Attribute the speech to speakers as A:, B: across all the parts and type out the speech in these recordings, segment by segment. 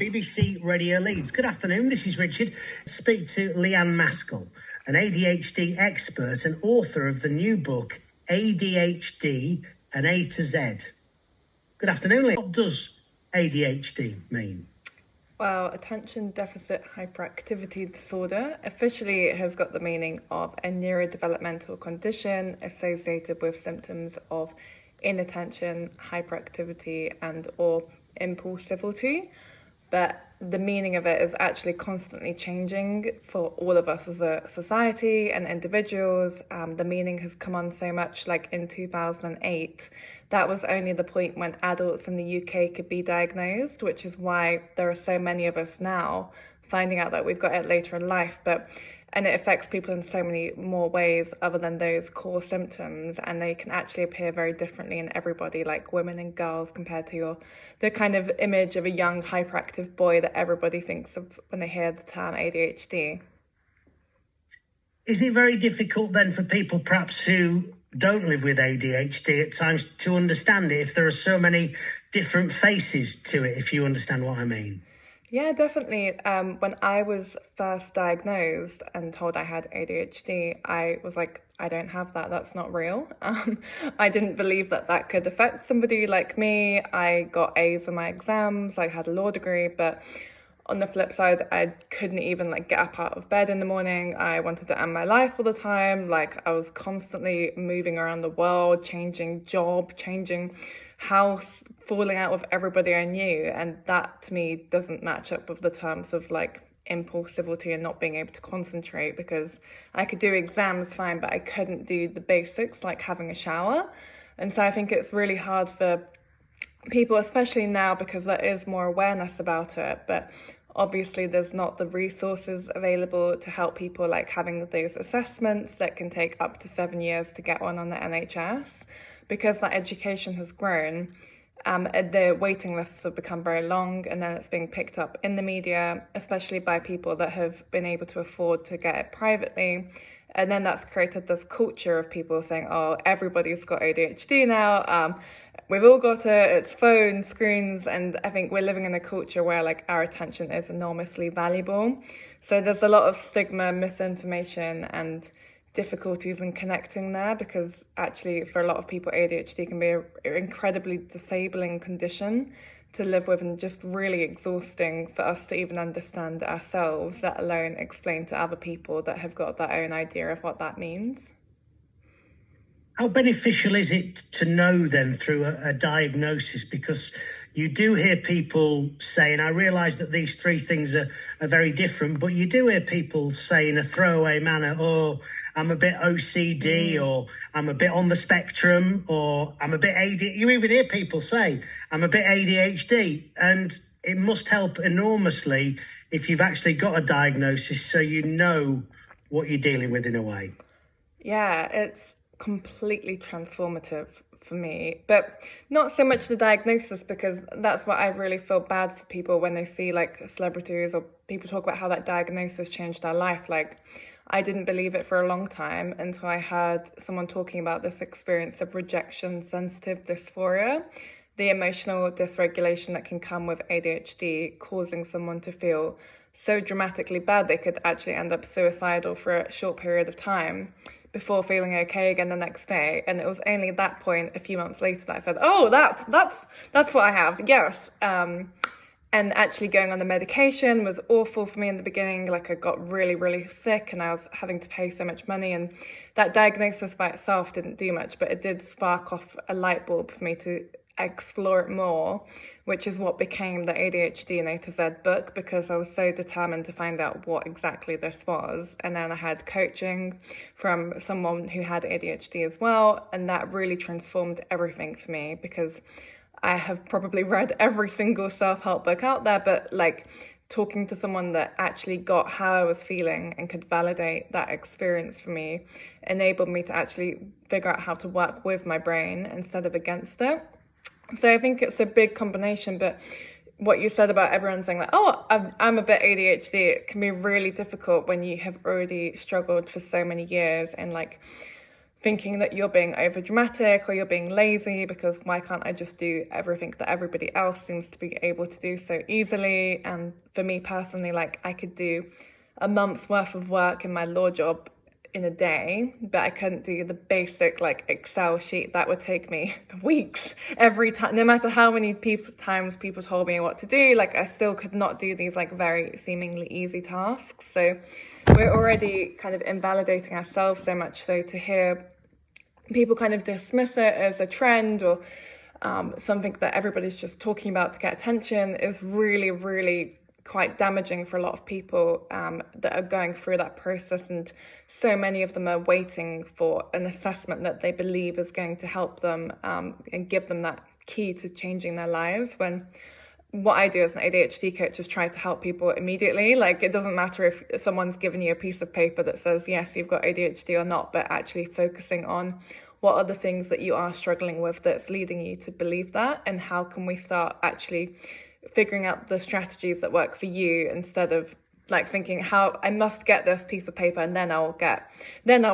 A: BBC Radio Leeds. Good afternoon, this is Richard. Speak to Leanne Maskell, an ADHD expert and author of the new book, ADHD, an A to Z. Good afternoon, Leanne. What does ADHD mean?
B: Well, attention deficit hyperactivity disorder officially has got the meaning of a neurodevelopmental condition associated with symptoms of inattention, hyperactivity, and or impulsivity. But the meaning of it is actually constantly changing for all of us as a society and individuals. The meaning has come on so much, like in 2008. That was only the point when adults in the UK could be diagnosed, which is why there are so many of us now finding out that we've got it later in life. And it affects people in so many more ways other than those core symptoms, and they can actually appear very differently in everybody, like women and girls, compared to the kind of image of a young hyperactive boy that everybody thinks of when they hear the term ADHD.
A: Is it very difficult then for people perhaps who don't live with ADHD at times to understand it, if there are so many different faces to it, if you understand what I mean?
B: Yeah, definitely. When I was first diagnosed and told I had ADHD, I was like, I don't have that. That's not real. I didn't believe that could affect somebody like me. I got A's in my exams. I had a law degree, but on the flip side, I couldn't even get up out of bed in the morning. I wanted to end my life all the time. I was constantly moving around the world, changing job, changing house, falling out with everybody I knew. And that to me doesn't match up with the terms of impulsivity and not being able to concentrate, because I could do exams fine, but I couldn't do the basics like having a shower. And so I think it's really hard for people, especially now, because there is more awareness about it, but obviously there's not the resources available to help people, like having those assessments that can take up to 7 years to get one on the NHS. Because that education has grown, the waiting lists have become very long, and then it's being picked up in the media, especially by people that have been able to afford to get it privately. And then that's created this culture of people saying, oh, everybody's got ADHD now. We've all got it, it's phones, screens, and I think we're living in a culture where our attention is enormously valuable. So there's a lot of stigma, misinformation, and difficulties in connecting there, because actually for a lot of people ADHD can be an incredibly disabling condition to live with, and just really exhausting for us to even understand ourselves, let alone explain to other people that have got their own idea of what that means.
A: How beneficial is it to know then through a diagnosis? Because you do hear people saying, I realise that these three things are very different, but you do hear people say in a throwaway manner, oh, I'm a bit OCD, or I'm a bit on the spectrum, or I'm a bit ADHD. You even hear people say, I'm a bit ADHD. And it must help enormously if you've actually got a diagnosis, so you know what you're dealing with in a way.
B: Yeah, it's completely transformative for me, but not so much the diagnosis, because that's what I really feel bad for people when they see celebrities or people talk about how that diagnosis changed their life. I didn't believe it for a long time until I heard someone talking about this experience of rejection sensitive dysphoria, the emotional dysregulation that can come with ADHD, causing someone to feel so dramatically bad they could actually end up suicidal for a short period of time before feeling okay again the next day. And it was only at that point, a few months later, that I said, oh, that's what I have, yes. And actually going on the medication was awful for me in the beginning. I got really, really sick, and I was having to pay so much money. And that diagnosis by itself didn't do much, but it did spark off a light bulb for me to explore it more, which is what became the ADHD and A to Z book, because I was so determined to find out what exactly this was. And then I had coaching from someone who had ADHD as well, and that really transformed everything for me, because I have probably read every single self-help book out there, but talking to someone that actually got how I was feeling and could validate that experience for me enabled me to actually figure out how to work with my brain instead of against it. So I think it's a big combination, but what you said about everyone saying oh, I'm a bit ADHD, it can be really difficult when you have already struggled for so many years and thinking that you're being over dramatic or you're being lazy, because why can't I just do everything that everybody else seems to be able to do so easily? And for me personally, like, I could do a month's worth of work in my law job in a day, but I couldn't do the basic like Excel sheet. That would take me weeks every time, no matter how many times people told me what to do. Like, I still could not do these like very seemingly easy tasks. So we're already kind of invalidating ourselves so much so to hear people kind of dismiss it as a trend or something that everybody's just talking about to get attention is really, really quite damaging for a lot of people that are going through that process. And so many of them are waiting for an assessment that they believe is going to help them and give them that key to changing their lives, when what I do as an ADHD coach is try to help people immediately. Like, it doesn't matter if someone's given you a piece of paper that says, yes, you've got ADHD or not, but actually focusing on what are the things that you are struggling with that's leading you to believe that, and how can we start actually figuring out the strategies that work for you, instead of like thinking how I must get this piece of paper and then I'll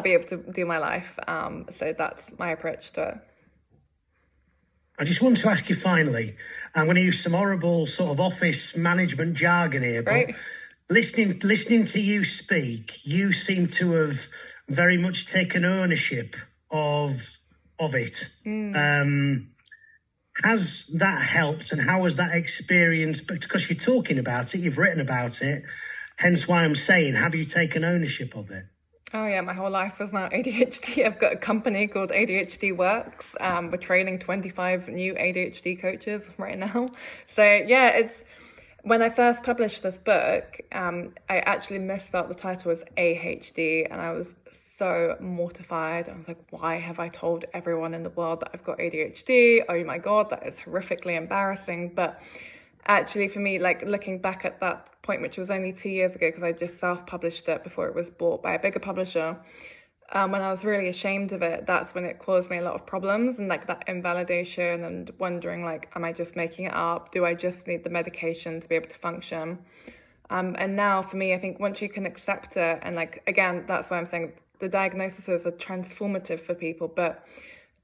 B: be able to do my life. So that's my approach to it.
A: I just want to ask you finally, I'm going to use some horrible sort of office management jargon here, but listening to you speak, you seem to have very much taken ownership of it. Has that helped, and how has that experience, because you're talking about it, you've written about it, hence why I'm saying, have you taken ownership of it?
B: Oh yeah, my whole life is now ADHD. I've got a company called ADHD Works. We're training 25 new ADHD coaches right now. So yeah, it's when I first published this book, I actually misspelled the title as ADHD, and I was so mortified. I was like, why have I told everyone in the world that I've got ADHD? Oh my God, that is horrifically embarrassing. But actually for me, like looking back at that point, which was only 2 years ago, because I just self-published it before it was bought by a bigger publisher, when I was really ashamed of it, that's when it caused me a lot of problems, and like that invalidation and wondering like, am I just making it up? Do I just need the medication to be able to function? And now for me, I think once you can accept it, and like, again, that's why I'm saying the diagnoses are transformative for people, but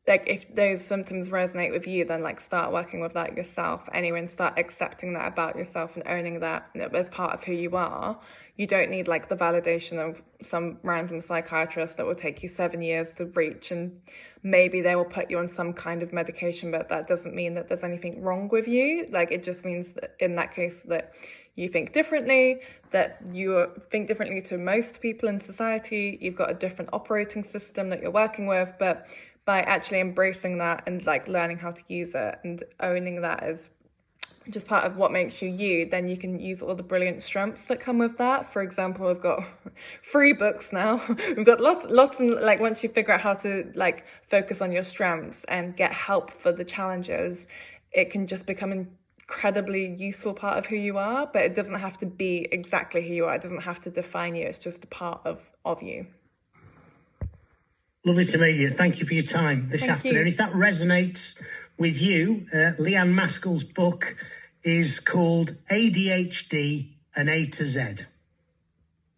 B: like if those symptoms resonate with you, then like start working with that yourself anyway, and start accepting that about yourself and owning that as part of who you are. You don't need like the validation of some random psychiatrist that will take you 7 years to reach, and maybe they will put you on some kind of medication, but that doesn't mean that there's anything wrong with you. Like, it just means that in that case that you think differently, that you think differently to most people in society. You've got a different operating system that you're working with, but by actually embracing that and like learning how to use it and owning that as just part of what makes you you, then you can use all the brilliant strengths that come with that. For example, we've got 3 books now. We've got lots, and like once you figure out how to like focus on your strengths and get help for the challenges, it can just become an incredibly useful part of who you are. But it doesn't have to be exactly who you are. It doesn't have to define you. It's just a part of you.
A: Lovely to meet you. Thank you for your time this afternoon. If that resonates with you, Leanne Maskell's book is called ADHD, an A to Z.